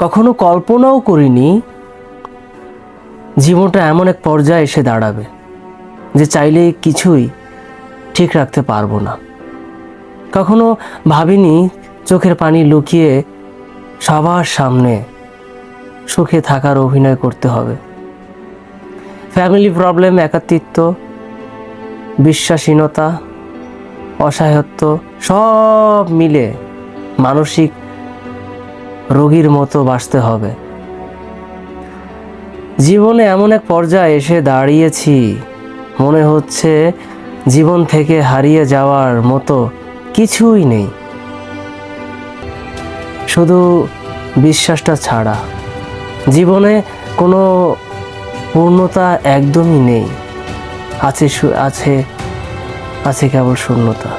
কখনো কল্পনাও করিনি জীবনটা এমন এক পর্যায়ে এসে দাঁড়াবে যে চাইলে কিছুই ঠিক রাখতে পারবো না। কখনো ভাবিনি চোখের পানি লুকিয়ে সবার সামনে সুখে থাকার অভিনয় করতে হবে। ফ্যামিলি প্রবলেম, একাকিত্ব, বিশ্বাসহীনতা, অসহায়ত্ব সব মিলে মানসিক রোগীর মতো বাঁচতে হবে। জীবনে এমন এক পর্যায়ে এসে দাঁড়িয়েছি মনে হচ্ছে জীবন থেকে হারিয়ে যাওয়ার মতো কিছুই নেই, শুধু বিশ্বাসটা ছাড়া। জীবনে কোনো পূর্ণতা একদমই নেই, আছে আছে কেবল শূন্যতা।